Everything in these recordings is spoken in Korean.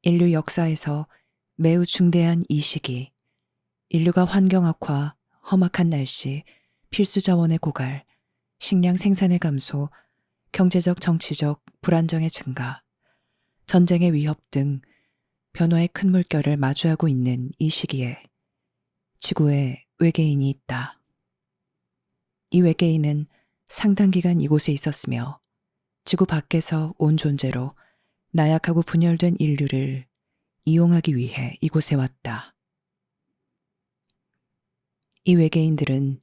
인류 역사에서 매우 중대한 이 시기, 인류가 환경 악화, 험악한 날씨, 필수 자원의 고갈, 식량 생산의 감소, 경제적 정치적 불안정의 증가, 전쟁의 위협 등 변화의 큰 물결을 마주하고 있는 이 시기에 지구에 외계인이 있다. 이 외계인은 상당 기간 이곳에 있었으며 지구 밖에서 온 존재로 나약하고 분열된 인류를 이용하기 위해 이곳에 왔다. 이 외계인들은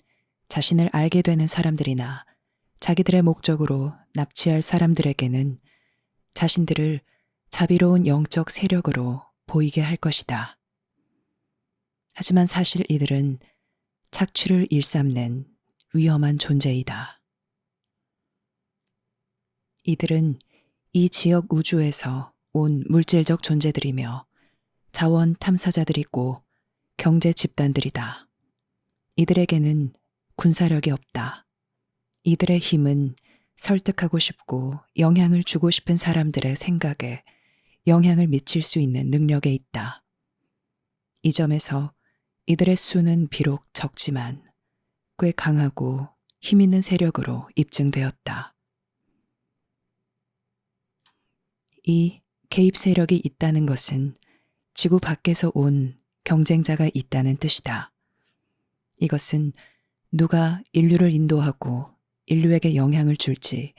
자신을 알게 되는 사람들이나 자기들의 목적으로 납치할 사람들에게는 자신들을 자비로운 영적 세력으로 보이게 할 것이다. 하지만 사실 이들은 착취를 일삼는 위험한 존재이다. 이들은 이 지역 우주에서 온 물질적 존재들이며 자원 탐사자들이고 경제 집단들이다. 이들에게는 군사력이 없다. 이들의 힘은 설득하고 싶고 영향을 주고 싶은 사람들의 생각에 영향을 미칠 수 있는 능력에 있다. 이 점에서 이들의 수는 비록 적지만 꽤 강하고 힘 있는 세력으로 입증되었다. 이 개입 세력이 있다는 것은 지구 밖에서 온 경쟁자가 있다는 뜻이다. 이것은 누가 인류를 인도하고 인류에게 영향을 줄지,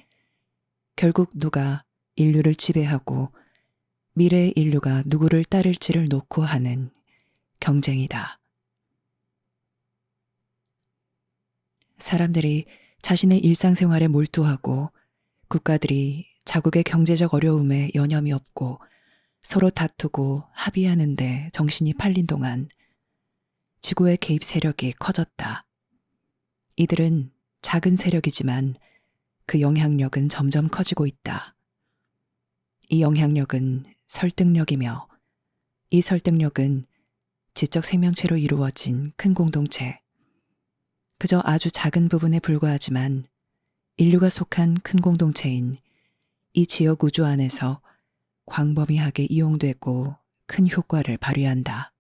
결국 누가 인류를 지배하고 미래의 인류가 누구를 따를지를 놓고 하는 경쟁이다. 사람들이 자신의 일상생활에 몰두하고 국가들이 자국의 경제적 어려움에 여념이 없고 서로 다투고 합의하는데 정신이 팔린 동안 지구의 개입 세력이 커졌다. 이들은 작은 세력이지만 그 영향력은 점점 커지고 있다. 이 영향력은 설득력이며 이 설득력은 지적 생명체로 이루어진 큰 공동체, 그저 아주 작은 부분에 불과하지만 인류가 속한 큰 공동체인 이 지역 우주 안에서 광범위하게 이용되고 큰 효과를 발휘한다.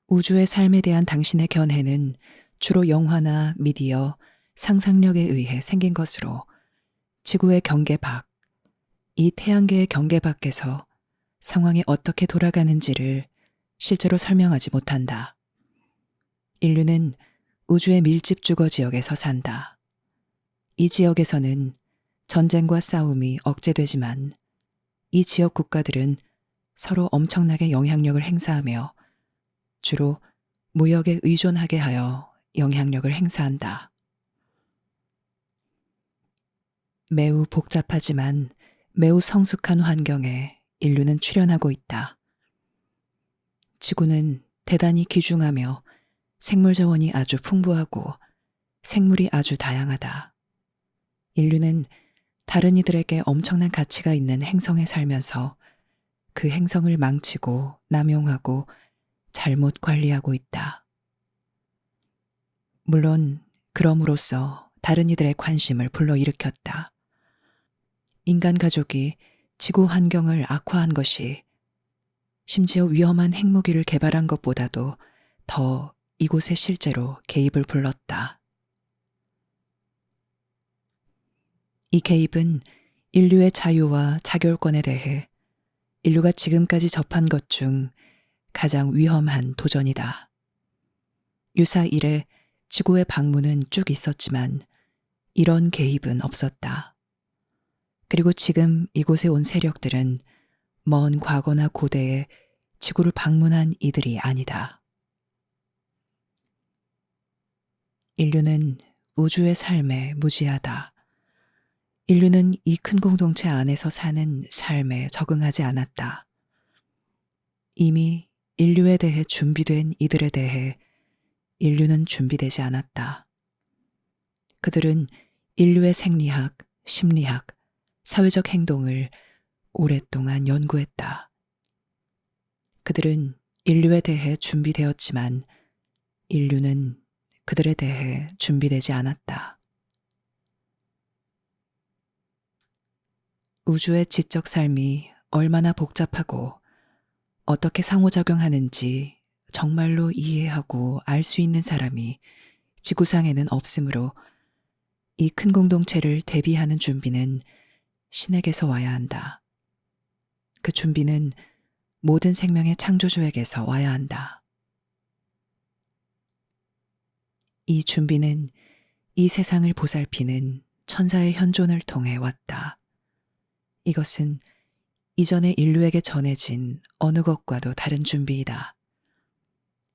우주의 삶에 대한 당신의 견해는 주로 영화나 미디어, 상상력에 의해 생긴 것으로 지구의 경계 밖, 이 태양계의 경계 밖에서 상황이 어떻게 돌아가는지를 실제로 설명하지 못한다. 인류는 우주의 밀집 주거 지역에서 산다. 이 지역에서는 전쟁과 싸움이 억제되지만 이 지역 국가들은 서로 엄청나게 영향력을 행사하며 주로 무역에 의존하게 하여 영향력을 행사한다. 매우 복잡하지만 매우 성숙한 환경에 인류는 출현하고 있다. 지구는 대단히 귀중하며 생물 자원이 아주 풍부하고 생물이 아주 다양하다. 인류는 다른 이들에게 엄청난 가치가 있는 행성에 살면서 그 행성을 망치고 남용하고 잘못 관리하고 있다. 물론 그럼으로써 다른 이들의 관심을 불러일으켰다. 인간 가족이 지구 환경을 악화한 것이 심지어 위험한 핵무기를 개발한 것보다도 더 이곳에 실제로 개입을 불렀다. 이 개입은 인류의 자유와 자결권에 대해 인류가 지금까지 접한 것 중 가장 위험한 도전이다. 유사 이래 지구의 방문은 쭉 있었지만 이런 개입은 없었다. 그리고 지금 이곳에 온 세력들은 먼 과거나 고대에 지구를 방문한 이들이 아니다. 인류는 우주의 삶에 무지하다. 인류는 이 큰 공동체 안에서 사는 삶에 적응하지 않았다. 이미 인류에 대해 준비된 이들에 대해 인류는 준비되지 않았다. 그들은 인류의 생리학, 심리학, 사회적 행동을 오랫동안 연구했다. 그들은 인류에 대해 준비되었지만 인류는 그들에 대해 준비되지 않았다. 우주의 지적 삶이 얼마나 복잡하고 어떻게 상호작용하는지 정말로 이해하고 알 수 있는 사람이 지구상에는 없으므로 이 큰 공동체를 대비하는 준비는 신에게서 와야 한다. 그 준비는 모든 생명의 창조주에게서 와야 한다. 이 준비는 이 세상을 보살피는 천사의 현존을 통해 왔다. 이것은 이전에 인류에게 전해진 어느 것과도 다른 준비이다.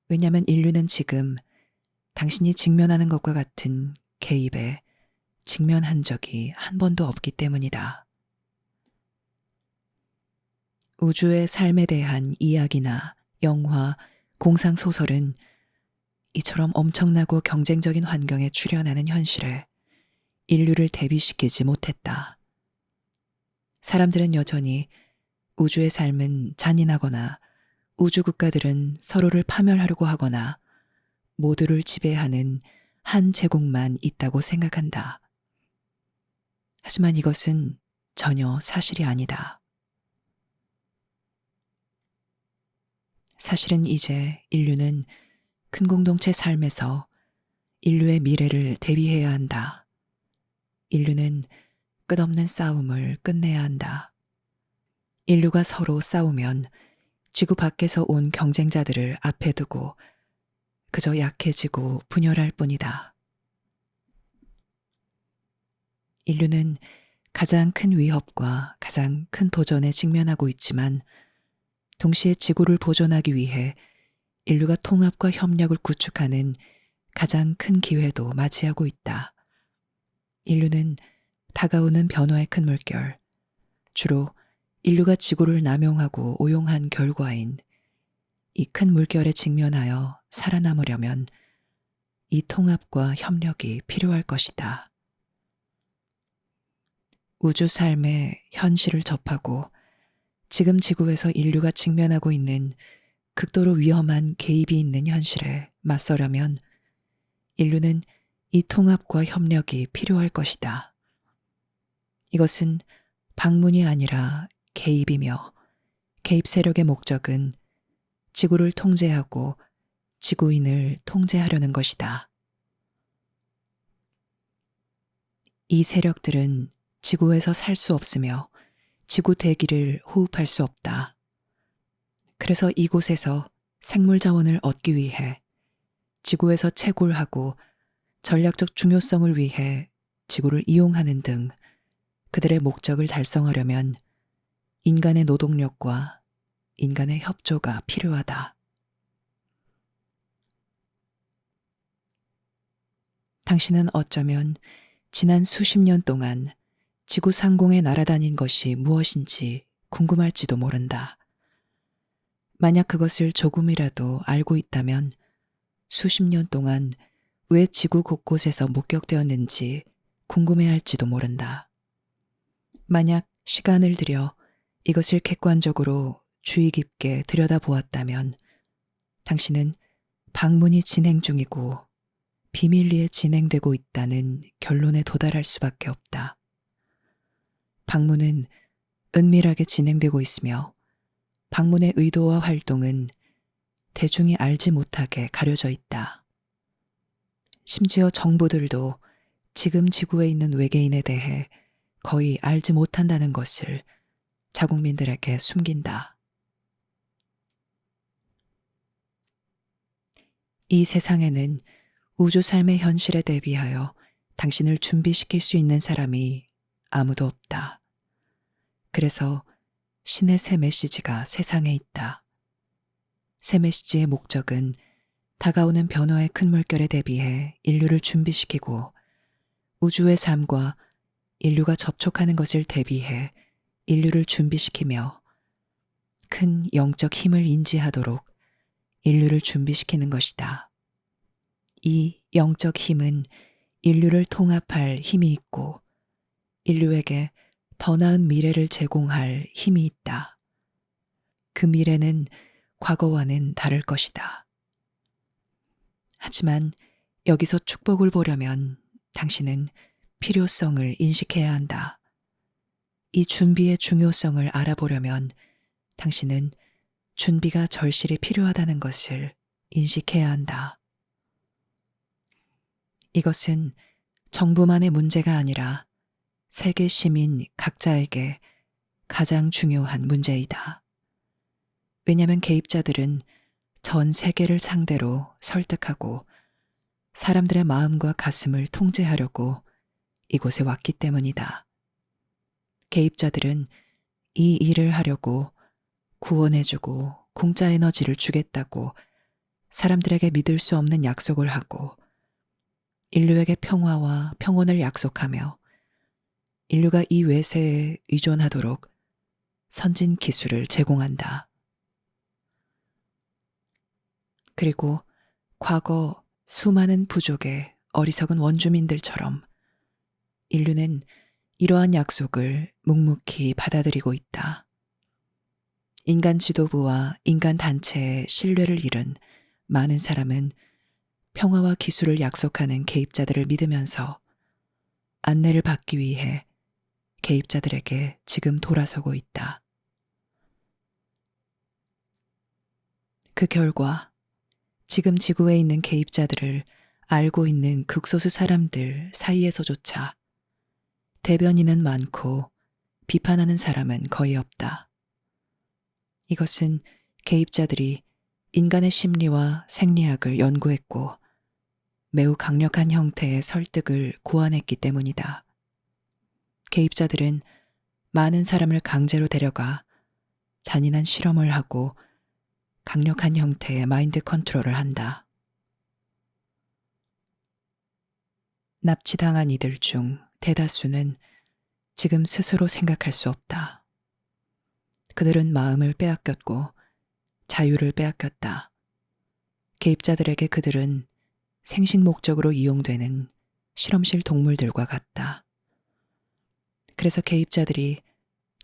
왜냐하면 인류는 지금 당신이 직면하는 것과 같은 개입에 직면한 적이 한 번도 없기 때문이다. 우주의 삶에 대한 이야기나 영화, 공상소설은 이처럼 엄청나고 경쟁적인 환경에 출현하는 현실에 인류를 대비시키지 못했다. 사람들은 여전히 우주의 삶은 잔인하거나 우주 국가들은 서로를 파멸하려고 하거나 모두를 지배하는 한 제국만 있다고 생각한다. 하지만 이것은 전혀 사실이 아니다. 사실은 이제 인류는 큰 공동체 삶에서 인류의 미래를 대비해야 한다. 인류는 끝없는 싸움을 끝내야 한다. 인류가 서로 싸우면 지구 밖에서 온 경쟁자들을 앞에 두고 그저 약해지고 분열할 뿐이다. 인류는 가장 큰 위협과 가장 큰 도전에 직면하고 있지만 동시에 지구를 보존하기 위해 인류가 통합과 협력을 구축하는 가장 큰 기회도 맞이하고 있다. 인류는 다가오는 변화의 큰 물결, 주로 인류가 지구를 남용하고 오용한 결과인 이 큰 물결에 직면하여 살아남으려면 이 통합과 협력이 필요할 것이다. 우주 삶의 현실을 접하고 지금 지구에서 인류가 직면하고 있는 극도로 위험한 개입이 있는 현실에 맞서려면 인류는 이 통합과 협력이 필요할 것이다. 이것은 방문이 아니라 개입이며 개입 세력의 목적은 지구를 통제하고 지구인을 통제하려는 것이다. 이 세력들은 지구에서 살 수 없으며 지구 대기를 호흡할 수 없다. 그래서 이곳에서 생물 자원을 얻기 위해 지구에서 채굴하고 전략적 중요성을 위해 지구를 이용하는 등 그들의 목적을 달성하려면 인간의 노동력과 인간의 협조가 필요하다. 당신은 어쩌면 지난 수십 년 동안 지구 상공에 날아다닌 것이 무엇인지 궁금할지도 모른다. 만약 그것을 조금이라도 알고 있다면 수십 년 동안 왜 지구 곳곳에서 목격되었는지 궁금해할지도 모른다. 만약 시간을 들여 이것을 객관적으로 주의 깊게 들여다보았다면 당신은 방문이 진행 중이고 비밀리에 진행되고 있다는 결론에 도달할 수밖에 없다. 방문은 은밀하게 진행되고 있으며 방문의 의도와 활동은 대중이 알지 못하게 가려져 있다. 심지어 정부들도 지금 지구에 있는 외계인에 대해 거의 알지 못한다는 것을 자국민들에게 숨긴다. 이 세상에는 우주 삶의 현실에 대비하여 당신을 준비시킬 수 있는 사람이 아무도 없다. 그래서 신의 새 메시지가 세상에 있다. 새 메시지의 목적은 다가오는 변화의 큰 물결에 대비해 인류를 준비시키고 우주의 삶과 인류가 접촉하는 것을 대비해 인류를 준비시키며 큰 영적 힘을 인지하도록 인류를 준비시키는 것이다. 이 영적 힘은 인류를 통합할 힘이 있고 인류에게 더 나은 미래를 제공할 힘이 있다. 그 미래는 과거와는 다를 것이다. 하지만 여기서 축복을 보려면 당신은 필요성을 인식해야 한다. 이 준비의 중요성을 알아보려면 당신은 준비가 절실히 필요하다는 것을 인식해야 한다. 이것은 정부만의 문제가 아니라 세계 시민 각자에게 가장 중요한 문제이다. 왜냐하면 개입자들은 전 세계를 상대로 설득하고 사람들의 마음과 가슴을 통제하려고 이곳에 왔기 때문이다. 개입자들은 이 일을 하려고 구원해주고 공짜 에너지를 주겠다고 사람들에게 믿을 수 없는 약속을 하고 인류에게 평화와 평온을 약속하며 인류가 이 외세에 의존하도록 선진 기술을 제공한다. 그리고 과거 수많은 부족의 어리석은 원주민들처럼 인류는 이러한 약속을 묵묵히 받아들이고 있다. 인간 지도부와 인간 단체의 신뢰를 잃은 많은 사람은 평화와 기술을 약속하는 개입자들을 믿으면서 안내를 받기 위해 개입자들에게 지금 돌아서고 있다. 그 결과 지금 지구에 있는 개입자들을 알고 있는 극소수 사람들 사이에서조차 대변인은 많고 비판하는 사람은 거의 없다. 이것은 개입자들이 인간의 심리와 생리학을 연구했고 매우 강력한 형태의 설득을 고안했기 때문이다. 개입자들은 많은 사람을 강제로 데려가 잔인한 실험을 하고 강력한 형태의 마인드 컨트롤을 한다. 납치당한 이들 중 대다수는 지금 스스로 생각할 수 없다. 그들은 마음을 빼앗겼고 자유를 빼앗겼다. 개입자들에게 그들은 생식 목적으로 이용되는 실험실 동물들과 같다. 그래서 개입자들이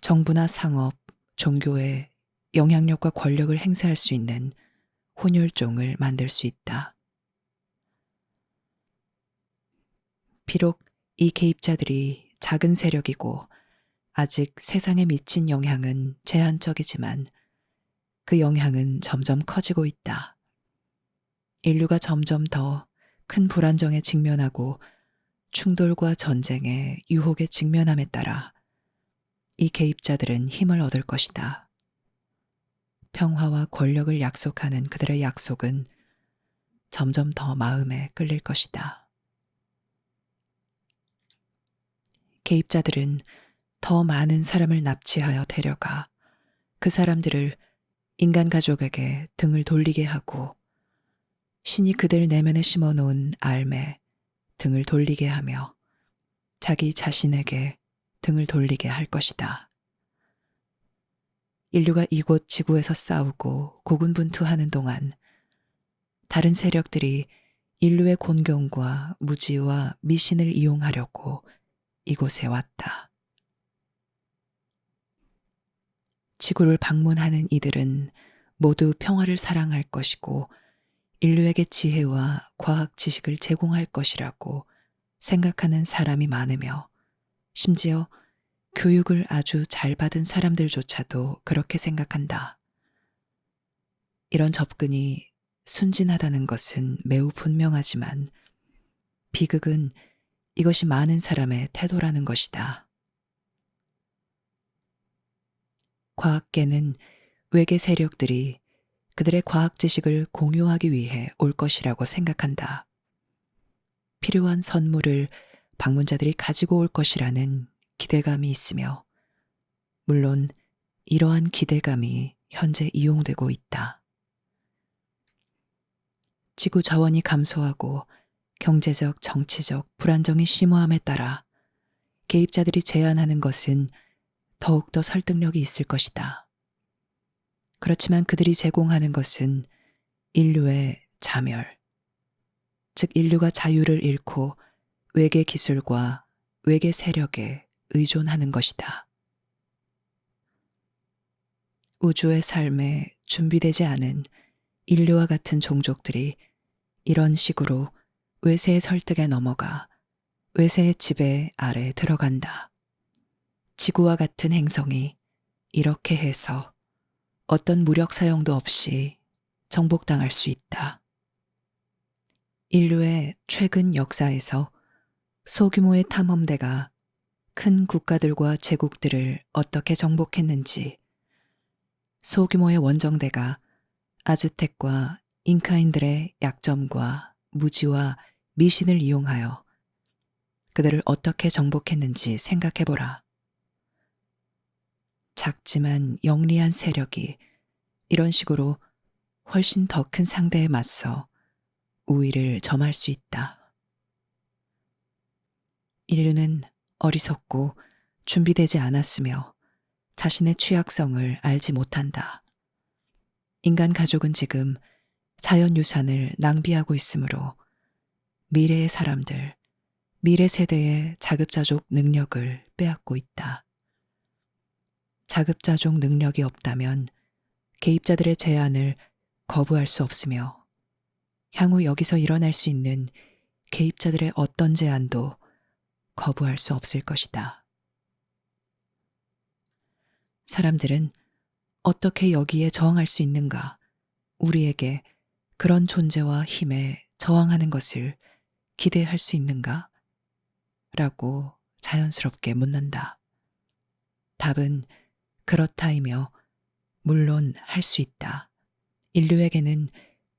정부나 상업, 종교에 영향력과 권력을 행사할 수 있는 혼혈종을 만들 수 있다. 비록 이 개입자들이 작은 세력이고 아직 세상에 미친 영향은 제한적이지만 그 영향은 점점 커지고 있다. 인류가 점점 더 큰 불안정에 직면하고 충돌과 전쟁에 유혹에 직면함에 따라 이 개입자들은 힘을 얻을 것이다. 평화와 권력을 약속하는 그들의 약속은 점점 더 마음에 끌릴 것이다. 개입자들은 더 많은 사람을 납치하여 데려가 그 사람들을 인간 가족에게 등을 돌리게 하고 신이 그들 내면에 심어놓은 알매 등을 돌리게 하며 자기 자신에게 등을 돌리게 할 것이다. 인류가 이곳 지구에서 싸우고 고군분투하는 동안 다른 세력들이 인류의 곤경과 무지와 미신을 이용하려고 이곳에 왔다. 지구를 방문하는 이들은 모두 평화를 사랑할 것이고 인류에게 지혜와 과학 지식을 제공할 것이라고 생각하는 사람이 많으며 심지어 교육을 아주 잘 받은 사람들조차도 그렇게 생각한다. 이런 접근이 순진하다는 것은 매우 분명하지만 비극은 이것이 많은 사람의 태도라는 것이다. 과학계는 외계 세력들이 그들의 과학 지식을 공유하기 위해 올 것이라고 생각한다. 필요한 선물을 방문자들이 가지고 올 것이라는 기대감이 있으며, 물론 이러한 기대감이 현재 이용되고 있다. 지구 자원이 감소하고 경제적, 정치적 불안정이 심화함에 따라 개입자들이 제안하는 것은 더욱더 설득력이 있을 것이다. 그렇지만 그들이 제공하는 것은 인류의 자멸, 즉 인류가 자유를 잃고 외계 기술과 외계 세력에 의존하는 것이다. 우주의 삶에 준비되지 않은 인류와 같은 종족들이 이런 식으로 외세의 설득에 넘어가 외세의 지배 아래 들어간다. 지구와 같은 행성이 이렇게 해서 어떤 무력 사용도 없이 정복당할 수 있다. 인류의 최근 역사에서 소규모의 탐험대가 큰 국가들과 제국들을 어떻게 정복했는지, 소규모의 원정대가 아즈텍과 잉카인들의 약점과 무지와 미신을 이용하여 그들을 어떻게 정복했는지 생각해보라. 작지만 영리한 세력이 이런 식으로 훨씬 더 큰 상대에 맞서 우위를 점할 수 있다. 인류는 어리석고 준비되지 않았으며 자신의 취약성을 알지 못한다. 인간 가족은 지금 자연유산을 낭비하고 있으므로 미래의 사람들, 미래 세대의 자급자족 능력을 빼앗고 있다. 자급자족 능력이 없다면 개입자들의 제안을 거부할 수 없으며 향후 여기서 일어날 수 있는 개입자들의 어떤 제안도 거부할 수 없을 것이다. 사람들은 어떻게 여기에 저항할 수 있는가? 우리에게 그런 존재와 힘에 저항하는 것을 기대할 수 있는가? 라고 자연스럽게 묻는다. 답은 그렇다이며 물론 할 수 있다. 인류에게는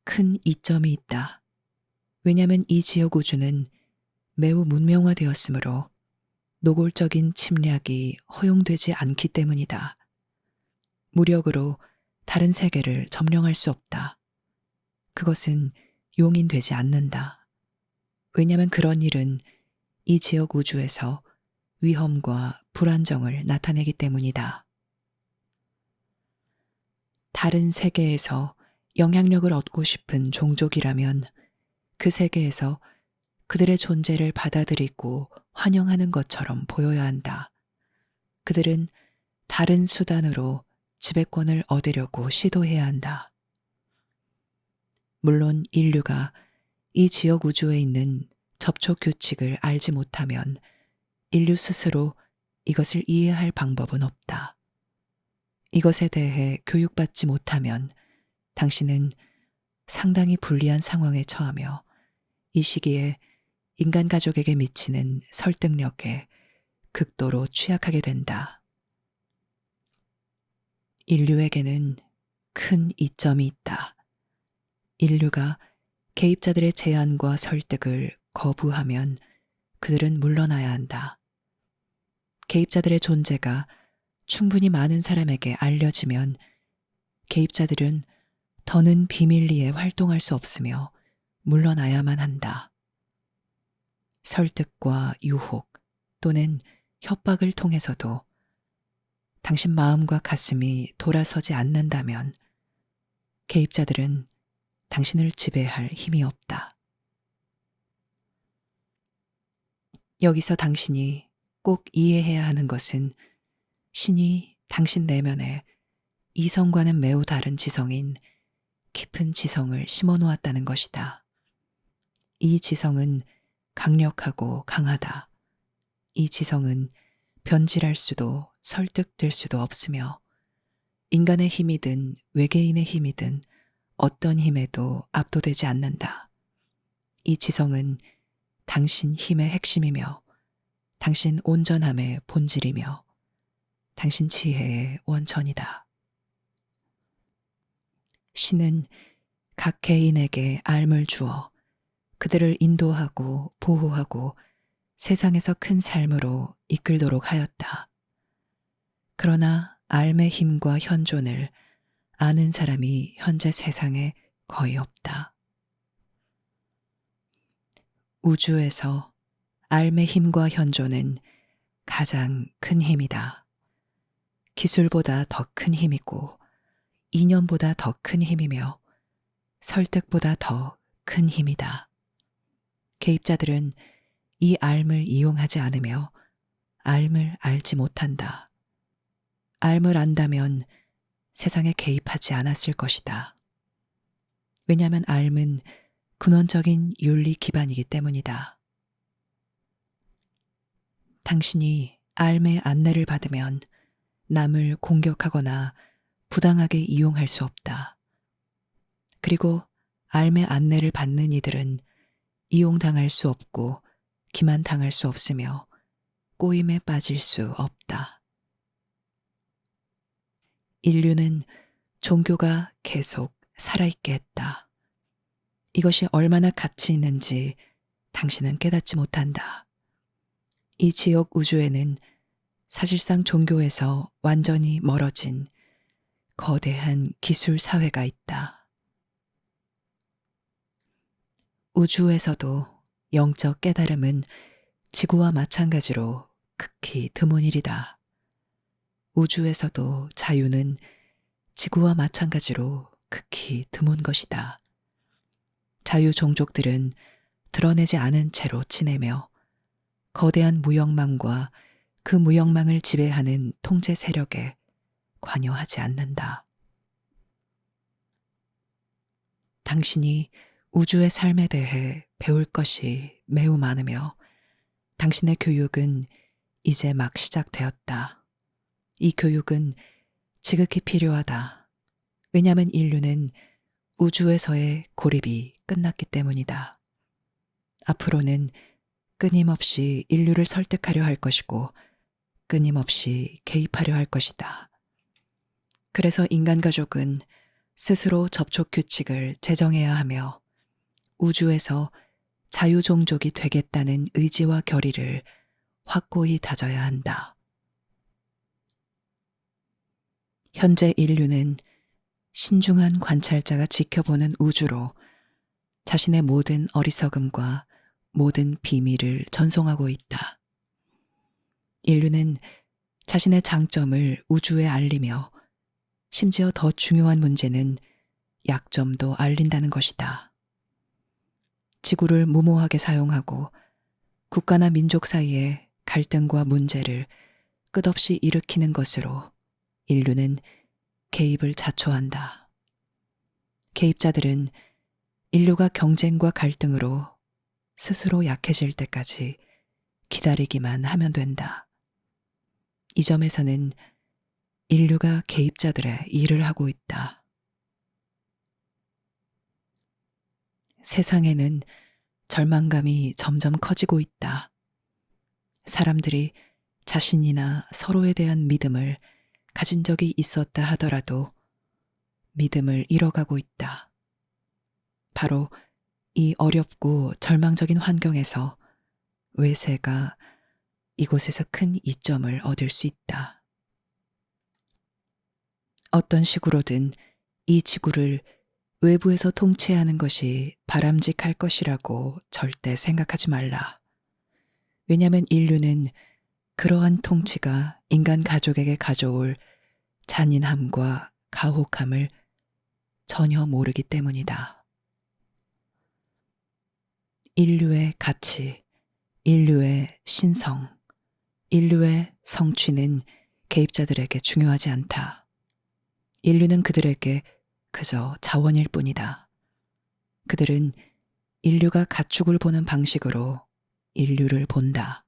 큰 이점이 있다. 왜냐하면 이 지역 우주는 매우 문명화되었으므로 노골적인 침략이 허용되지 않기 때문이다. 무력으로 다른 세계를 점령할 수 없다. 그것은 용인되지 않는다. 왜냐하면 그런 일은 이 지역 우주에서 위험과 불안정을 나타내기 때문이다. 다른 세계에서 영향력을 얻고 싶은 종족이라면 그 세계에서 그들의 존재를 받아들이고 환영하는 것처럼 보여야 한다. 그들은 다른 수단으로 지배권을 얻으려고 시도해야 한다. 물론 인류가 이 지역 우주에 있는 접촉 규칙을 알지 못하면 인류 스스로 이것을 이해할 방법은 없다. 이것에 대해 교육받지 못하면 당신은 상당히 불리한 상황에 처하며 이 시기에 인간 가족에게 미치는 설득력에 극도로 취약하게 된다. 인류에게는 큰 이점이 있다. 인류가 개입자들의 제안과 설득을 거부하면 그들은 물러나야 한다. 개입자들의 존재가 충분히 많은 사람에게 알려지면 개입자들은 더는 비밀리에 활동할 수 없으며 물러나야만 한다. 설득과 유혹 또는 협박을 통해서도 당신 마음과 가슴이 돌아서지 않는다면 개입자들은 당신을 지배할 힘이 없다. 여기서 당신이 꼭 이해해야 하는 것은 신이 당신 내면에 이성과는 매우 다른 지성인 깊은 지성을 심어 놓았다는 것이다. 이 지성은 강력하고 강하다. 이 지성은 변질할 수도 설득될 수도 없으며 인간의 힘이든 외계인의 힘이든 어떤 힘에도 압도되지 않는다. 이 지성은 당신 힘의 핵심이며 당신 온전함의 본질이며 당신 지혜의 원천이다. 신은 각 개인에게 삶을 주어 그들을 인도하고 보호하고 세상에서 큰 삶으로 이끌도록 하였다. 그러나 삶의 힘과 현존을 아는 사람이 현재 세상에 거의 없다. 우주에서 삶의 힘과 현존은 가장 큰 힘이다. 기술보다 더 큰 힘이고 이념보다 더 큰 힘이며 설득보다 더 큰 힘이다. 개입자들은 이 삶을 이용하지 않으며 삶을 알지 못한다. 삶을 안다면 세상에 개입하지 않았을 것이다. 왜냐하면 삶은 근원적인 윤리 기반이기 때문이다. 당신이 삶의 안내를 받으면 남을 공격하거나 부당하게 이용할 수 없다. 그리고 삶의 안내를 받는 이들은 이용당할 수 없고 기만당할 수 없으며 꼬임에 빠질 수 없다. 인류는 종교가 계속 살아있게 했다. 이것이 얼마나 가치 있는지 당신은 깨닫지 못한다. 이 지역 우주에는 사실상 종교에서 완전히 멀어진 거대한 기술 사회가 있다. 우주에서도 영적 깨달음은 지구와 마찬가지로 극히 드문 일이다. 우주에서도 자유는 지구와 마찬가지로 극히 드문 것이다. 자유 종족들은 드러내지 않은 채로 지내며 거대한 무역망과 그 무역망을 지배하는 통제 세력에 관여하지 않는다. 당신이 우주의 삶에 대해 배울 것이 매우 많으며 당신의 교육은 이제 막 시작되었다. 이 교육은 지극히 필요하다. 왜냐하면 인류는 우주에서의 고립이 끝났기 때문이다. 앞으로는 끊임없이 인류를 설득하려 할 것이고 끊임없이 개입하려 할 것이다. 그래서 인간 가족은 스스로 접촉 규칙을 제정해야 하며 우주에서 자유종족이 되겠다는 의지와 결의를 확고히 다져야 한다. 현재 인류는 신중한 관찰자가 지켜보는 우주로 자신의 모든 어리석음과 모든 비밀을 전송하고 있다. 인류는 자신의 장점을 우주에 알리며 심지어 더 중요한 문제는 약점도 알린다는 것이다. 지구를 무모하게 사용하고 국가나 민족 사이의 갈등과 문제를 끝없이 일으키는 것으로 인류는 개입을 자초한다. 개입자들은 인류가 경쟁과 갈등으로 스스로 약해질 때까지 기다리기만 하면 된다. 이 점에서는 인류가 개입자들의 일을 하고 있다. 세상에는 절망감이 점점 커지고 있다. 사람들이 자신이나 서로에 대한 믿음을 가진 적이 있었다 하더라도 믿음을 잃어가고 있다. 바로 이 어렵고 절망적인 환경에서 외세가 이곳에서 큰 이점을 얻을 수 있다. 어떤 식으로든 이 지구를 외부에서 통치하는 것이 바람직할 것이라고 절대 생각하지 말라. 왜냐하면 인류는 그러한 통치가 인간 가족에게 가져올 잔인함과 가혹함을 전혀 모르기 때문이다. 인류의 가치, 인류의 신성, 인류의 성취는 개입자들에게 중요하지 않다. 인류는 그들에게 그저 자원일 뿐이다. 그들은 인류가 가축을 보는 방식으로 인류를 본다.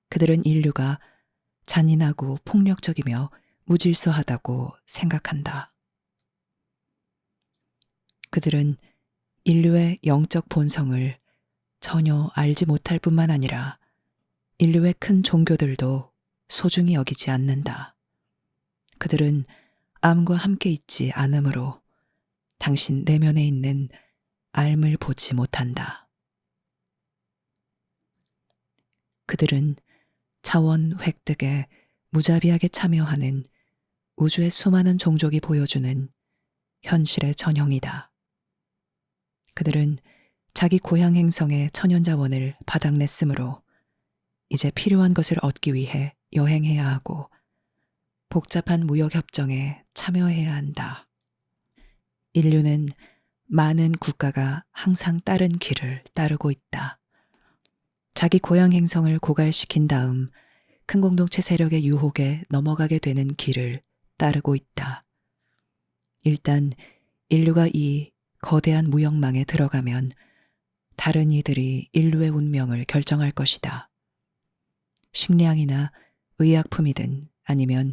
그들은 인류가 잔인하고 폭력적이며 무질서하다고 생각한다. 그들은 인류의 영적 본성을 전혀 알지 못할 뿐만 아니라 인류의 큰 종교들도 소중히 여기지 않는다. 그들은 암과 함께 있지 않으므로 당신 내면에 있는 알 보지 못한다. 그들은 자원 획득에 무자비하게 참여하는 우주의 수많은 종족이 보여주는 현실의 전형이다. 그들은 자기 고향 행성의 천연자원을 바닥냈으므로 이제 필요한 것을 얻기 위해 여행해야 하고 복잡한 무역협정에 참여해야 한다. 인류는 많은 국가가 항상 따른 길을 따르고 있다. 자기 고향 행성을 고갈시킨 다음 큰 공동체 세력의 유혹에 넘어가게 되는 길을 따르고 있다. 일단 인류가 이 거대한 무역망에 들어가면 다른 이들이 인류의 운명을 결정할 것이다. 식량이나 의약품이든 아니면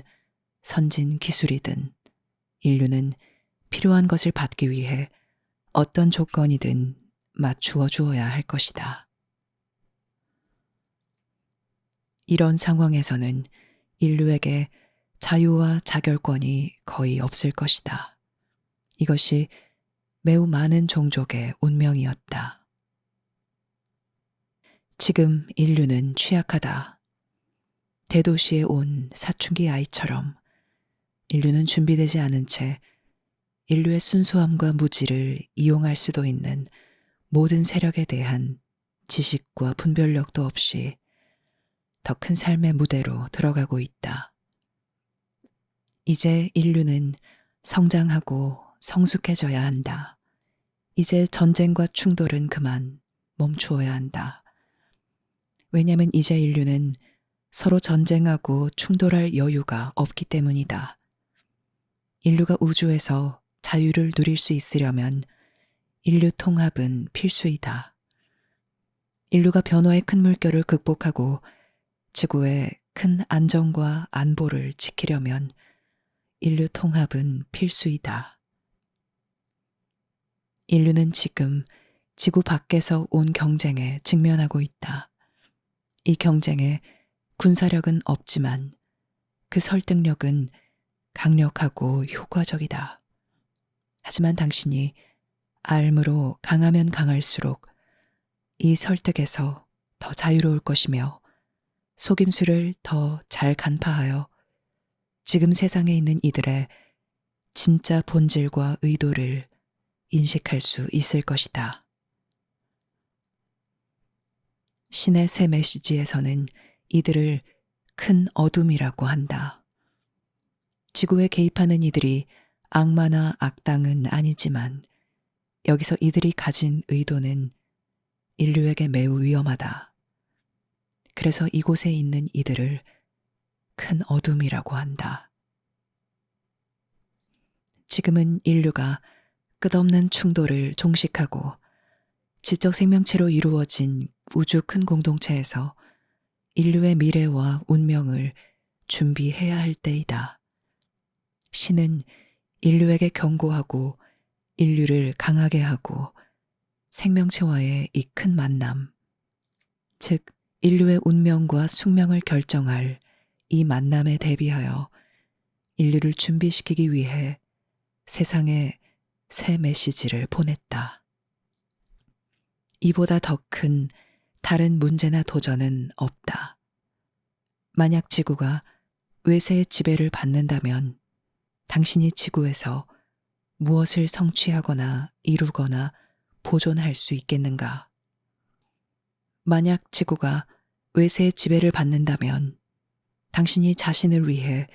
선진 기술이든 인류는 필요한 것을 받기 위해 어떤 조건이든 맞추어 주어야 할 것이다. 이런 상황에서는 인류에게 자유와 자결권이 거의 없을 것이다. 이것이 매우 많은 종족의 운명이었다. 지금 인류는 취약하다. 대도시에 온 사춘기 아이처럼 인류는 준비되지 않은 채 인류의 순수함과 무지를 이용할 수도 있는 모든 세력에 대한 지식과 분별력도 없이 더 큰 삶의 무대로 들어가고 있다. 이제 인류는 성장하고 성숙해져야 한다. 이제 전쟁과 충돌은 그만 멈추어야 한다. 왜냐하면 이제 인류는 서로 전쟁하고 충돌할 여유가 없기 때문이다. 인류가 우주에서 자유를 누릴 수 있으려면 인류 통합은 필수이다. 인류가 변화의 큰 물결을 극복하고 지구의 큰 안정과 안보를 지키려면 인류 통합은 필수이다. 인류는 지금 지구 밖에서 온 경쟁에 직면하고 있다. 이 경쟁에 군사력은 없지만 그 설득력은 강력하고 효과적이다. 하지만 당신이 알므로 강하면 강할수록 이 설득에서 더 자유로울 것이며 속임수를 더 잘 간파하여 지금 세상에 있는 이들의 진짜 본질과 의도를 인식할 수 있을 것이다. 신의 새 메시지에서는 이들을 큰 어둠이라고 한다. 지구에 개입하는 이들이 악마나 악당은 아니지만 여기서 이들이 가진 의도는 인류에게 매우 위험하다. 그래서 이곳에 있는 이들을 큰 어둠이라고 한다. 지금은 인류가 끝없는 충돌을 종식하고 지적 생명체로 이루어진 우주 큰 공동체에서 인류의 미래와 운명을 준비해야 할 때이다. 신은 인류에게 경고하고 인류를 강하게 하고 생명체와의 이 큰 만남, 즉 인류의 운명과 숙명을 결정할 이 만남에 대비하여 인류를 준비시키기 위해 세상에 새 메시지를 보냈다. 이보다 더 큰 다른 문제나 도전은 없다. 만약 지구가 외세의 지배를 받는다면 당신이 지구에서 무엇을 성취하거나 이루거나 보존할 수 있겠는가? 만약 지구가 외세의 지배를 받는다면 당신이 자신을 위해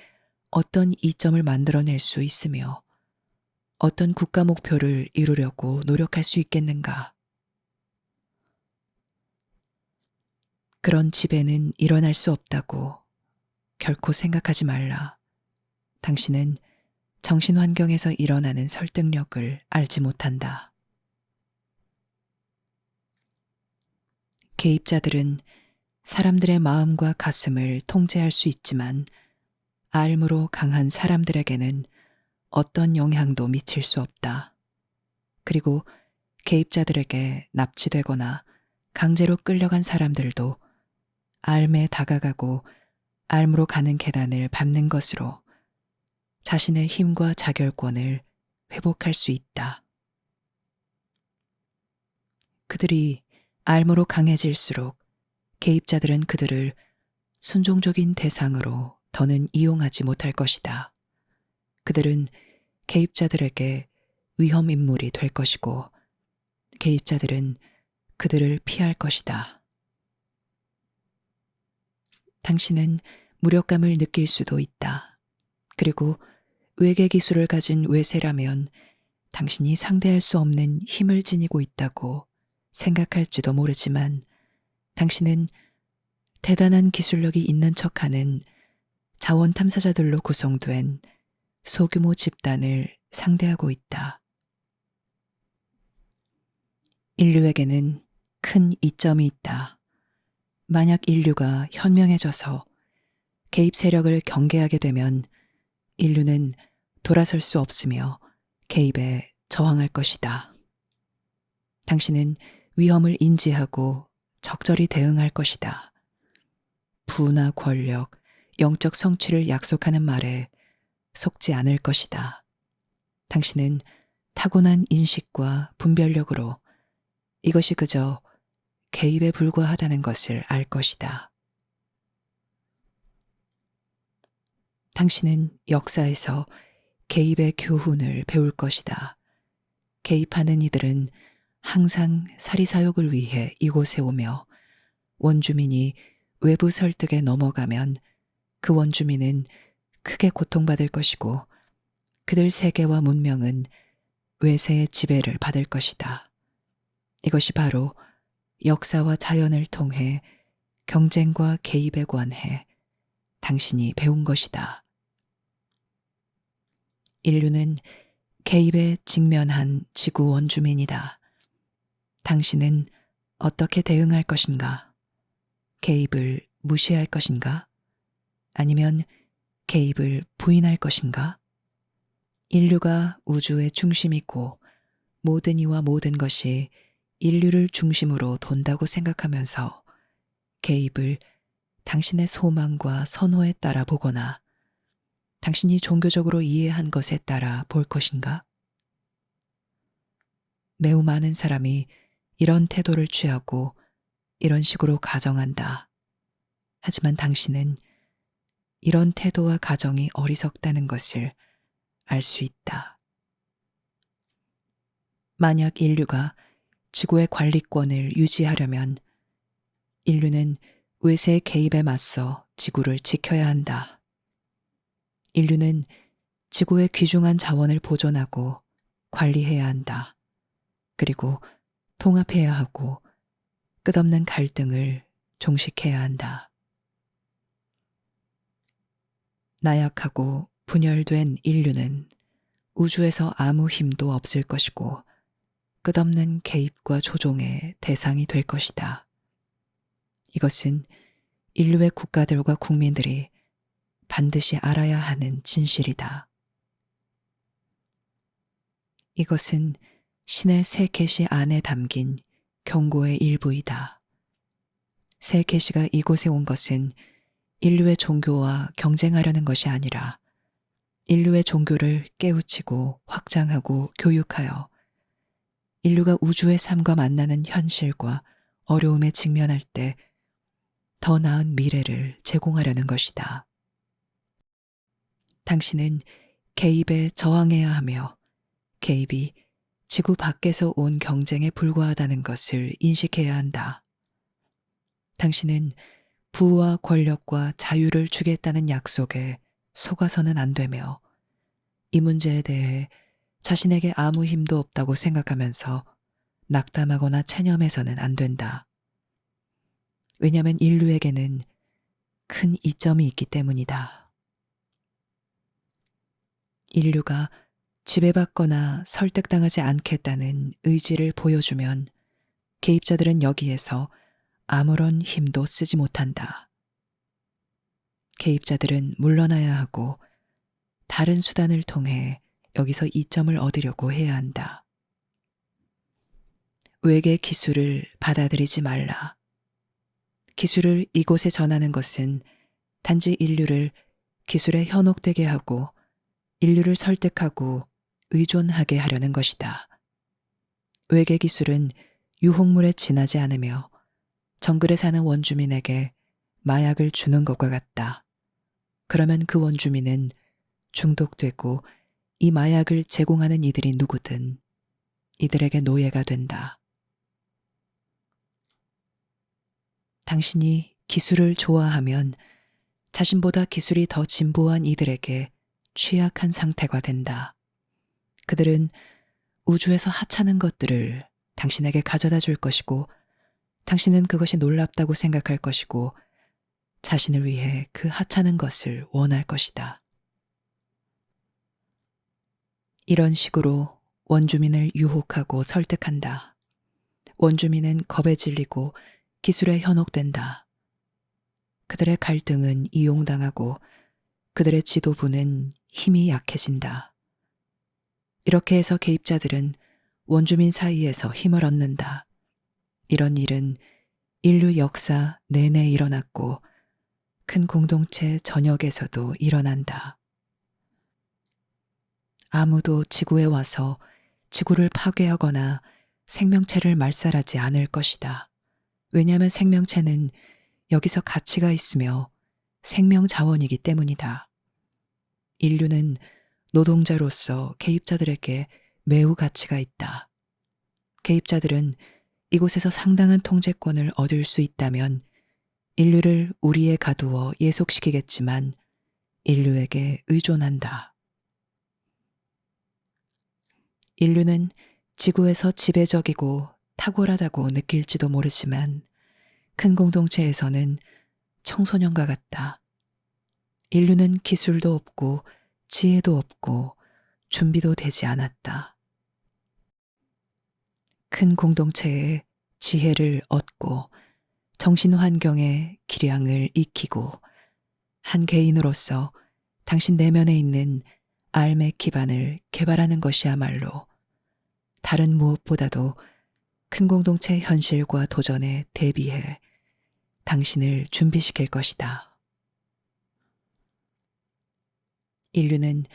어떤 이점을 만들어낼 수 있으며 어떤 국가 목표를 이루려고 노력할 수 있겠는가? 그런 지배는 일어날 수 없다고 결코 생각하지 말라. 당신은 정신 환경에서 일어나는 설득력을 알지 못한다. 개입자들은 사람들의 마음과 가슴을 통제할 수 있지만 알므로 강한 사람들에게는 어떤 영향도 미칠 수 없다. 그리고 개입자들에게 납치되거나 강제로 끌려간 사람들도 알에 다가가고 알므로 가는 계단을 밟는 것으로 자신의 힘과 자결권을 회복할 수 있다. 그들이 알므로 강해질수록 개입자들은 그들을 순종적인 대상으로 더는 이용하지 못할 것이다. 그들은 개입자들에게 위험 인물이 될 것이고 개입자들은 그들을 피할 것이다. 당신은 무력감을 느낄 수도 있다. 그리고 외계 기술을 가진 외세라면 당신이 상대할 수 없는 힘을 지니고 있다고 생각할지도 모르지만 당신은 대단한 기술력이 있는 척하는 자원 탐사자들로 구성된 소규모 집단을 상대하고 있다. 인류에게는 큰 이점이 있다. 만약 인류가 현명해져서 개입 세력을 경계하게 되면 인류는 돌아설 수 없으며 개입에 저항할 것이다. 당신은 위험을 인지하고 적절히 대응할 것이다. 부나 권력, 영적 성취를 약속하는 말에 속지 않을 것이다. 당신은 타고난 인식과 분별력으로 이것이 그저 개입에 불과하다는 것을 알 것이다. 당신은 역사에서 개입의 교훈을 배울 것이다. 개입하는 이들은 항상 사리사욕을 위해 이곳에 오며 원주민이 외부 설득에 넘어가면 그 원주민은 크게 고통받을 것이고 그들 세계와 문명은 외세의 지배를 받을 것이다. 이것이 바로 역사와 자연을 통해 경쟁과 개입에 관해 당신이 배운 것이다. 인류는 개입에 직면한 지구 원주민이다. 당신은 어떻게 대응할 것인가? 개입을 무시할 것인가? 아니면 개입을 부인할 것인가? 인류가 우주의 중심이고 모든 이와 모든 것이 인류를 중심으로 돈다고 생각하면서 개입을 당신의 소망과 선호에 따라 보거나 당신이 종교적으로 이해한 것에 따라 볼 것인가? 매우 많은 사람이 이런 태도를 취하고 이런 식으로 가정한다. 하지만 당신은 이런 태도와 가정이 어리석다는 것을 알 수 있다. 만약 인류가 지구의 관리권을 유지하려면 인류는 외세의 개입에 맞서 지구를 지켜야 한다. 인류는 지구의 귀중한 자원을 보존하고 관리해야 한다. 그리고 통합해야 하고 끝없는 갈등을 종식해야 한다. 나약하고 분열된 인류는 우주에서 아무 힘도 없을 것이고 끝없는 개입과 조종의 대상이 될 것이다. 이것은 인류의 국가들과 국민들이 반드시 알아야 하는 진실이다. 이것은 신의 새 계시 안에 담긴 경고의 일부이다. 새 계시가 이곳에 온 것은 인류의 종교와 경쟁하려는 것이 아니라 인류의 종교를 깨우치고 확장하고 교육하여 인류가 우주의 삶과 만나는 현실과 어려움에 직면할 때 더 나은 미래를 제공하려는 것이다. 당신은 개입에 저항해야 하며 개입이 지구 밖에서 온 경쟁에 불과하다는 것을 인식해야 한다. 당신은 부와 권력과 자유를 주겠다는 약속에 속아서는 안 되며 이 문제에 대해 자신에게 아무 힘도 없다고 생각하면서 낙담하거나 체념해서는 안 된다. 왜냐하면 인류에게는 큰 이점이 있기 때문이다. 인류가 지배받거나 설득당하지 않겠다는 의지를 보여주면 개입자들은 여기에서 아무런 힘도 쓰지 못한다. 개입자들은 물러나야 하고 다른 수단을 통해 여기서 이점을 얻으려고 해야 한다. 외계 기술을 받아들이지 말라. 기술을 이곳에 전하는 것은 단지 인류를 기술에 현혹되게 하고 인류를 설득하고 의존하게 하려는 것이다. 외계 기술은 유혹물에 지나지 않으며 정글에 사는 원주민에게 마약을 주는 것과 같다. 그러면 그 원주민은 중독되고 이 마약을 제공하는 이들이 누구든 이들에게 노예가 된다. 당신이 기술을 좋아하면 자신보다 기술이 더 진보한 이들에게 취약한 상태가 된다. 그들은 우주에서 하찮은 것들을 당신에게 가져다 줄 것이고 당신은 그것이 놀랍다고 생각할 것이고 자신을 위해 그 하찮은 것을 원할 것이다. 이런 식으로 원주민을 유혹하고 설득한다. 원주민은 겁에 질리고 기술에 현혹된다. 그들의 갈등은 이용당하고 그들의 지도부는 힘이 약해진다. 이렇게 해서 개입자들은 원주민 사이에서 힘을 얻는다. 이런 일은 인류 역사 내내 일어났고 큰 공동체 전역에서도 일어난다. 아무도 지구에 와서 지구를 파괴하거나 생명체를 말살하지 않을 것이다. 왜냐하면 생명체는 여기서 가치가 있으며 생명 자원이기 때문이다. 인류는 노동자로서 개입자들에게 매우 가치가 있다. 개입자들은 이곳에서 상당한 통제권을 얻을 수 있다면 인류를 우리에 가두어 예속시키겠지만 인류에게 의존한다. 인류는 지구에서 지배적이고 탁월하다고 느낄지도 모르지만 큰 공동체에서는 청소년과 같다. 인류는 기술도 없고 지혜도 없고 준비도 되지 않았다. 큰 공동체에 지혜를 얻고 정신 환경의 기량을 익히고 한 개인으로서 당신 내면에 있는 삶의 기반을 개발하는 것이야말로 다른 무엇보다도 큰 공동체 현실과 도전에 대비해 당신을 준비시킬 것이다. 인류는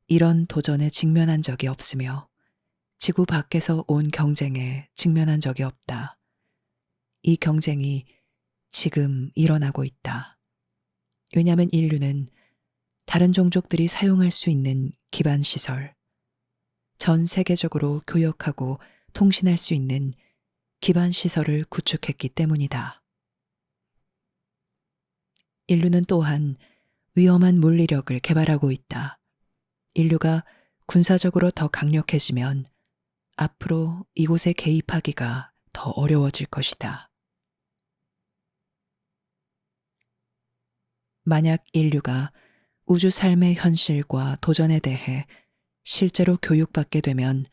이런 도전에 직면한 적이 없으며 지구 밖에서 온 경쟁에 직면한 적이 없다. 이 경쟁이 지금 일어나고 있다. 왜냐하면 인류는 다른 종족들이 사용할 수 있는 기반 시설, 전 세계적으로 교역하고 통신할 수 있는 기반 시설을 구축했기 때문이다. 인류는 또한 위험한 물리력을 개발하고 있다. 인류가 군사적으로 더 강력해지면 앞으로 이곳에 개입하기가 더 어려워질 것이다. 만약 인류가 우주 삶의 현실과 도전에 대해 실제로 교육받게 되면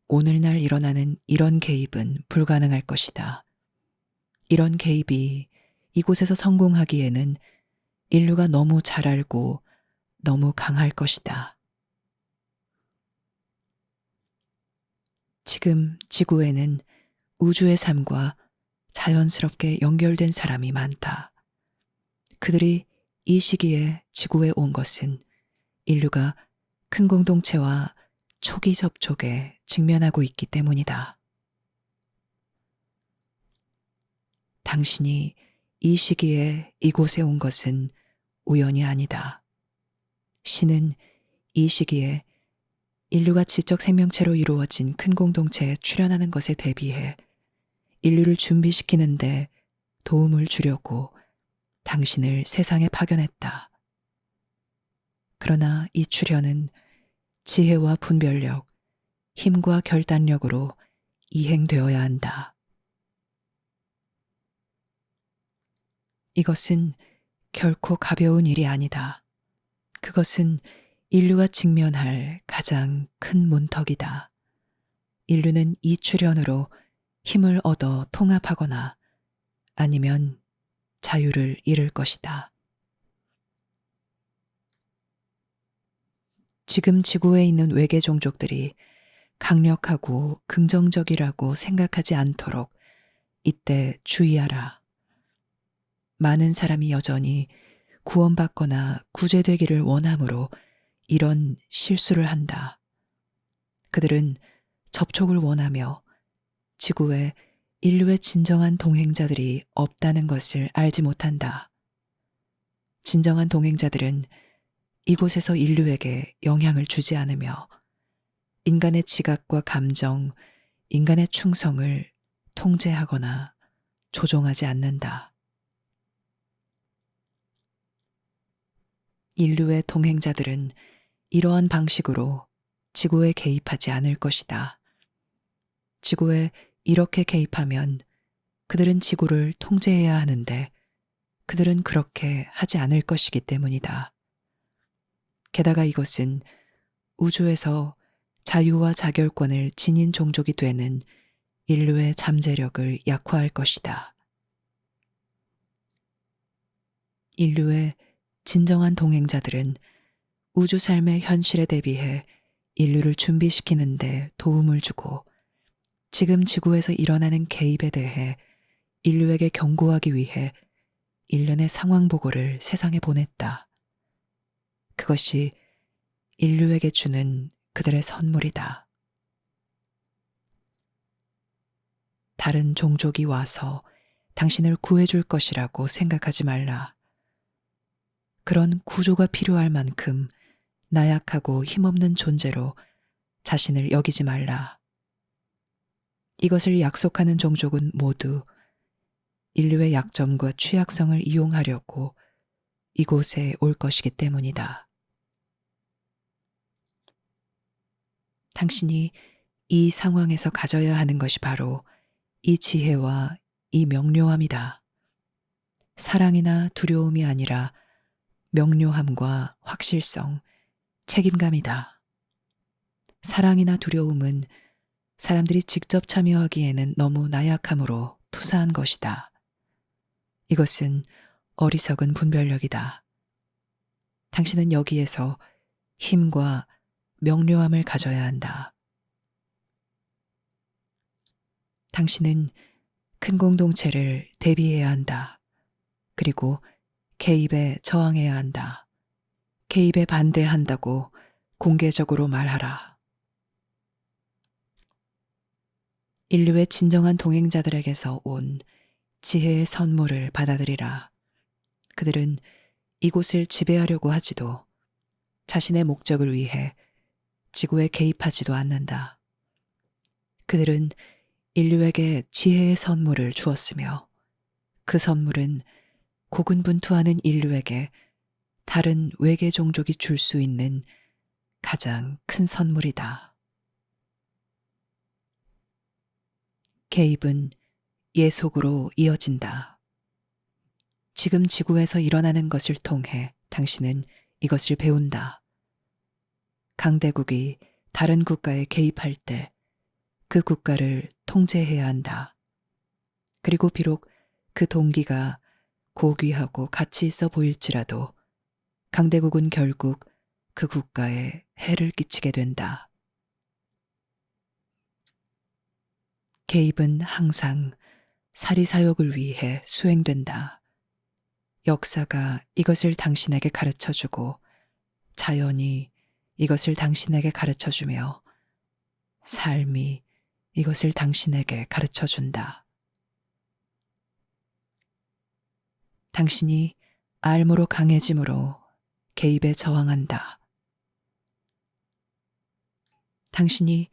오늘날 일어나는 이런 개입은 불가능할 것이다. 이런 개입이 이곳에서 성공하기에는 인류가 너무 잘 알고 너무 강할 것이다. 지금 지구에는 우주의 삶과 자연스럽게 연결된 사람이 많다. 그들이 이 시기에 지구에 온 것은 인류가 큰 공동체와 초기 접촉에 직면하고 있기 때문이다. 당신이 이 시기에 이곳에 온 것은 우연이 아니다. 신은 이 시기에 인류가 지적 생명체로 이루어진 큰 공동체에 출현하는 것에 대비해 인류를 준비시키는데 도움을 주려고 당신을 세상에 파견했다. 그러나 이 출현은 지혜와 분별력, 힘과 결단력으로 이행되어야 한다. 이것은 결코 가벼운 일이 아니다. 그것은 인류가 직면할 가장 큰 문턱이다. 인류는 이 출현으로 힘을 얻어 통합하거나 아니면 자유를 잃을 것이다. 지금 지구에 있는 외계 종족들이 강력하고 긍정적이라고 생각하지 않도록 이때 주의하라. 많은 사람이 여전히 구원받거나 구제되기를 원하므로 이런 실수를 한다. 그들은 접촉을 원하며 지구에 인류의 진정한 동행자들이 없다는 것을 알지 못한다. 진정한 동행자들은 이곳에서 인류에게 영향을 주지 않으며 인간의 지각과 감정, 인간의 충성을 통제하거나 조종하지 않는다. 인류의 동행자들은 이러한 방식으로 지구에 개입하지 않을 것이다. 지구에 이렇게 개입하면 그들은 지구를 통제해야 하는데 그들은 그렇게 하지 않을 것이기 때문이다. 게다가 이것은 우주에서 자유와 자결권을 지닌 종족이 되는 인류의 잠재력을 약화할 것이다. 인류의 진정한 동행자들은 우주 삶의 현실에 대비해 인류를 준비시키는데 도움을 주고 지금 지구에서 일어나는 개입에 대해 인류에게 경고하기 위해 일련의 상황 보고를 세상에 보냈다. 그것이 인류에게 주는 그들의 선물이다. 다른 종족이 와서 당신을 구해줄 것이라고 생각하지 말라. 그런 구조가 필요할 만큼 나약하고 힘없는 존재로 자신을 여기지 말라. 이것을 약속하는 종족은 모두 인류의 약점과 취약성을 이용하려고 이곳에 올 것이기 때문이다. 당신이 이 상황에서 가져야 하는 것이 바로 이 지혜와 이 명료함이다. 사랑이나 두려움이 아니라 명료함과 확실성, 책임감이다. 사랑이나 두려움은 사람들이 직접 참여하기에는 너무 나약함으로 투사한 것이다. 이것은 어리석은 분별력이다. 당신은 여기에서 힘과 명료함을 가져야 한다. 당신은 큰 공동체를 대비해야 한다. 그리고 개입에 저항해야 한다. 개입에 반대한다고 공개적으로 말하라. 인류의 진정한 동행자들에게서 온 지혜의 선물을 받아들이라. 그들은 이곳을 지배하려고 하지도 자신의 목적을 위해 지구에 개입하지도 않는다. 그들은 인류에게 지혜의 선물을 주었으며 그 선물은 고군분투하는 인류에게 다른 외계 종족이 줄 수 있는 가장 큰 선물이다. 개입은 예속으로 이어진다. 지금 지구에서 일어나는 것을 통해 당신은 이것을 배운다. 강대국이 다른 국가에 개입할 때 그 국가를 통제해야 한다. 그리고 비록 그 동기가 고귀하고 가치 있어 보일지라도 강대국은 결국 그 국가에 해를 끼치게 된다. 개입은 항상 사리사욕을 위해 수행된다. 역사가 이것을 당신에게 가르쳐주고 자연이 이것을 당신에게 가르쳐주며 삶이 이것을 당신에게 가르쳐준다. 당신이 알므로 강해짐으로 개입에 저항한다. 당신이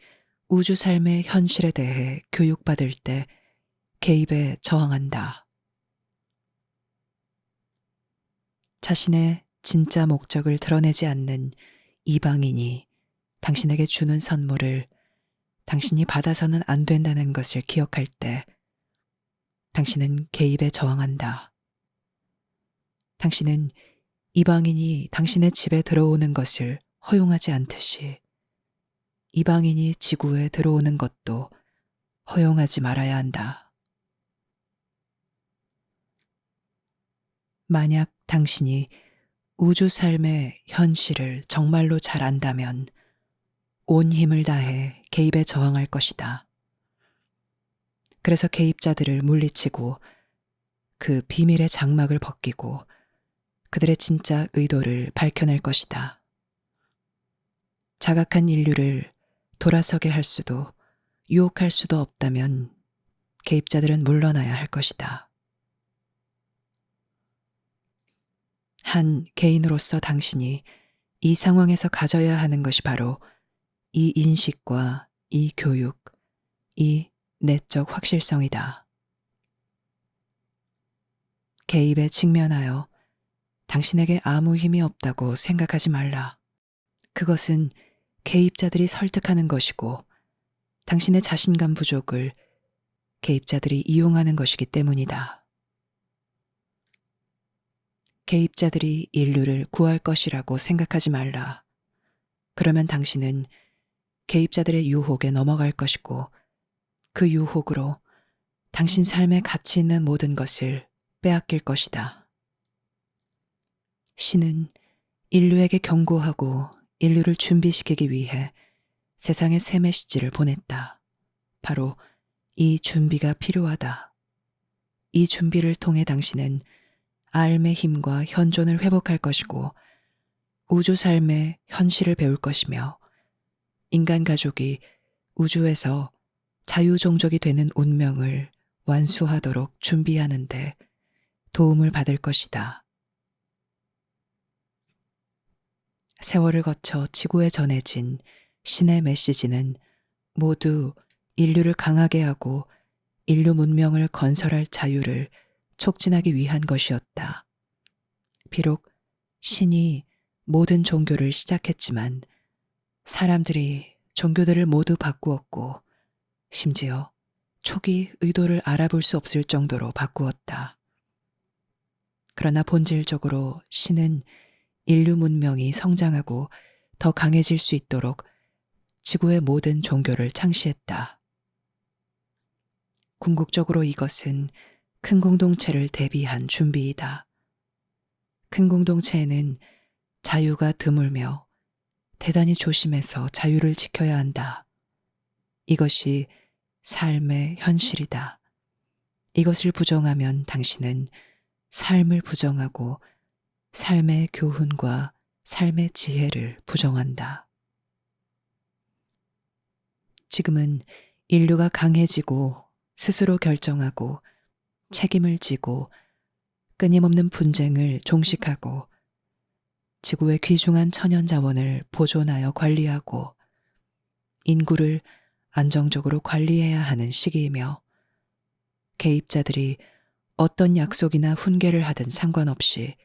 우주 삶의 현실에 대해 교육받을 때 개입에 저항한다. 자신의 진짜 목적을 드러내지 않는 이방인이 당신에게 주는 선물을 당신이 받아서는 안 된다는 것을 기억할 때 당신은 개입에 저항한다. 당신은 이방인이 당신의 집에 들어오는 것을 허용하지 않듯이 이방인이 지구에 들어오는 것도 허용하지 말아야 한다. 만약 당신이 우주 삶의 현실을 정말로 잘 안다면 온 힘을 다해 개입에 저항할 것이다. 그래서 개입자들을 물리치고 그 비밀의 장막을 벗기고 그들의 진짜 의도를 밝혀낼 것이다. 자각한 인류를 돌아서게 할 수도 유혹할 수도 없다면 개입자들은 물러나야 할 것이다. 한 개인으로서 당신이 이 상황에서 가져야 하는 것이 바로 이 인식과 이 교육, 이 내적 확실성이다. 개입에 직면하여 당신에게 아무 힘이 없다고 생각하지 말라. 그것은 개입자들이 설득하는 것이고 당신의 자신감 부족을 개입자들이 이용하는 것이기 때문이다. 개입자들이 인류를 구할 것이라고 생각하지 말라. 그러면 당신은 개입자들의 유혹에 넘어갈 것이고 그 유혹으로 당신 삶에 가치 있는 모든 것을 빼앗길 것이다. 신은 인류에게 경고하고 인류를 준비시키기 위해 세상에 새 메시지를 보냈다. 바로 이 준비가 필요하다. 이 준비를 통해 당신은 알의 힘과 현존을 회복할 것이고 우주 삶의 현실을 배울 것이며 인간 가족이 우주에서 자유종족이 되는 운명을 완수하도록 준비하는데 도움을 받을 것이다. 세월을 거쳐 지구에 전해진 신의 메시지는 모두 인류를 강하게 하고 인류 문명을 건설할 자유를 촉진하기 위한 것이었다. 비록 신이 모든 종교를 시작했지만 사람들이 종교들을 모두 바꾸었고 심지어 초기 의도를 알아볼 수 없을 정도로 바꾸었다. 그러나 본질적으로 신은 인류 문명이 성장하고 더 강해질 수 있도록 지구의 모든 종교를 창시했다. 궁극적으로 이것은 큰 공동체를 대비한 준비이다. 큰 공동체에는 자유가 드물며 대단히 조심해서 자유를 지켜야 한다. 이것이 삶의 현실이다. 이것을 부정하면 당신은 삶을 부정하고 삶의 교훈과 삶의 지혜를 부정한다. 지금은 인류가 강해지고 스스로 결정하고 책임을 지고 끊임없는 분쟁을 종식하고 지구의 귀중한 천연 자원을 보존하여 관리하고 인구를 안정적으로 관리해야 하는 시기이며 개입자들이 어떤 약속이나 훈계를 하든 상관없이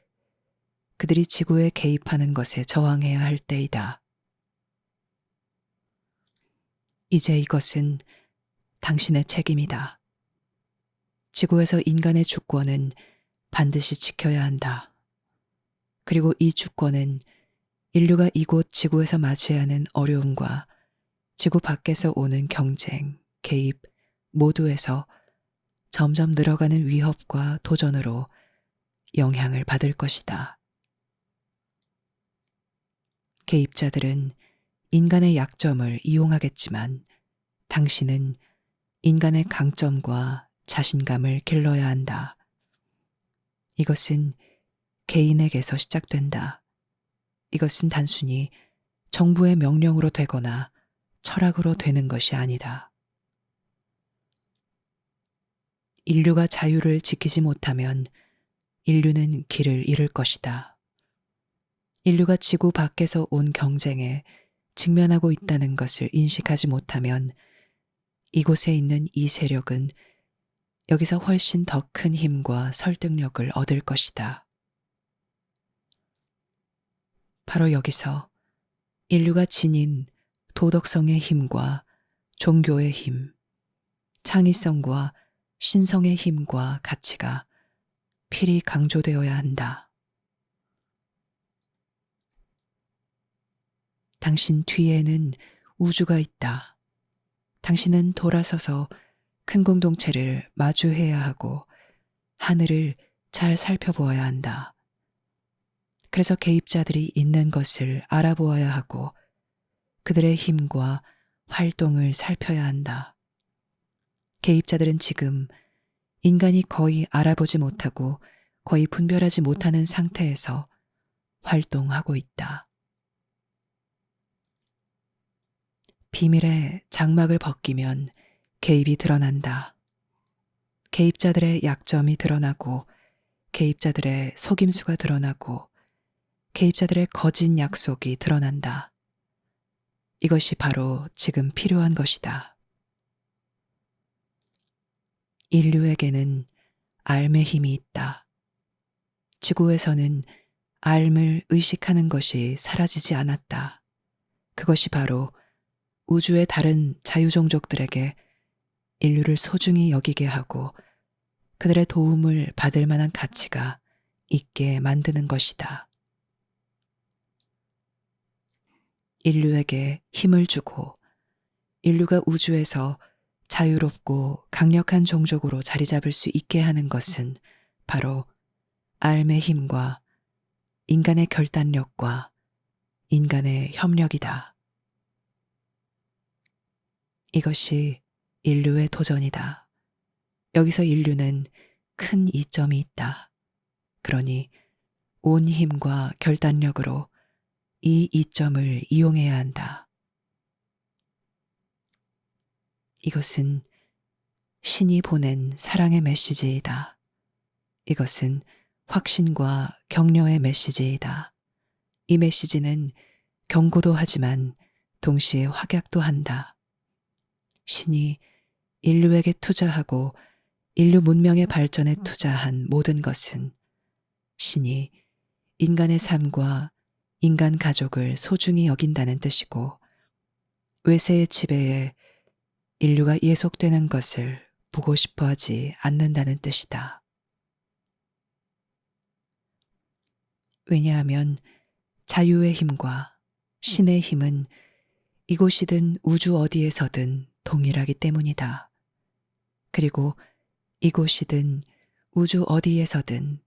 그들이 지구에 개입하는 것에 저항해야 할 때이다. 이제 이것은 당신의 책임이다. 지구에서 인간의 주권은 반드시 지켜야 한다. 그리고 이 주권은 인류가 이곳 지구에서 맞이하는 어려움과 지구 밖에서 오는 경쟁, 개입 모두에서 점점 늘어가는 위협과 도전으로 영향을 받을 것이다. 개입자들은 인간의 약점을 이용하겠지만 당신은 인간의 강점과 자신감을 길러야 한다. 이것은 개인에게서 시작된다. 이것은 단순히 정부의 명령으로 되거나 철학으로 되는 것이 아니다. 인류가 자유를 지키지 못하면 인류는 길을 잃을 것이다. 인류가 지구 밖에서 온 경쟁에 직면하고 있다는 것을 인식하지 못하면 이곳에 있는 이 세력은 여기서 훨씬 더 큰 힘과 설득력을 얻을 것이다. 바로 여기서 인류가 지닌 도덕성의 힘과 종교의 힘, 창의성과 신성의 힘과 가치가 필히 강조되어야 한다. 당신 뒤에는 우주가 있다. 당신은 돌아서서 큰 공동체를 마주해야 하고 하늘을 잘 살펴보아야 한다. 그래서 개입자들이 있는 것을 알아보아야 하고 그들의 힘과 활동을 살펴야 한다. 개입자들은 지금 인간이 거의 알아보지 못하고 거의 분별하지 못하는 상태에서 활동하고 있다. 비밀의 장막을 벗기면 개입이 드러난다. 개입자들의 약점이 드러나고 개입자들의 속임수가 드러나고 개입자들의 거짓 약속이 드러난다. 이것이 바로 지금 필요한 것이다. 인류에게는 알의 힘이 있다. 지구에서는 알을 의식하는 것이 사라지지 않았다. 그것이 바로 우주의 다른 자유종족들에게 인류를 소중히 여기게 하고 그들의 도움을 받을 만한 가치가 있게 만드는 것이다. 인류에게 힘을 주고 인류가 우주에서 자유롭고 강력한 종족으로 자리 잡을 수 있게 하는 것은 바로 알의 힘과 인간의 결단력과 인간의 협력이다. 이것이 인류의 도전이다. 여기서 인류는 큰 이점이 있다. 그러니 온 힘과 결단력으로 이 이점을 이용해야 한다. 이것은 신이 보낸 사랑의 메시지이다. 이것은 확신과 격려의 메시지이다. 이 메시지는 경고도 하지만 동시에 확약도 한다. 신이 인류에게 투자하고 인류 문명의 발전에 투자한 모든 것은 신이 인간의 삶과 인간 가족을 소중히 여긴다는 뜻이고 외세의 지배에 인류가 예속되는 것을 보고 싶어 하지 않는다는 뜻이다. 왜냐하면 자유의 힘과 신의 힘은 이곳이든 우주 어디에서든 동일하기 때문이다. 그리고 이곳이든 우주 어디에서든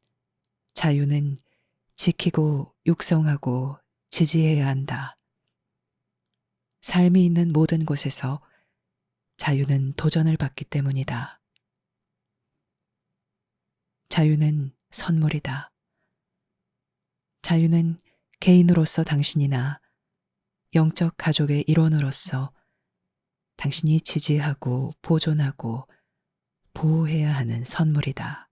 자유는 지키고 육성하고 지지해야 한다. 삶이 있는 모든 곳에서 자유는 도전을 받기 때문이다. 자유는 선물이다. 자유는 개인으로서 당신이나 영적 가족의 일원으로서 당신이 지지하고 보존하고 보호해야 하는 선물이다.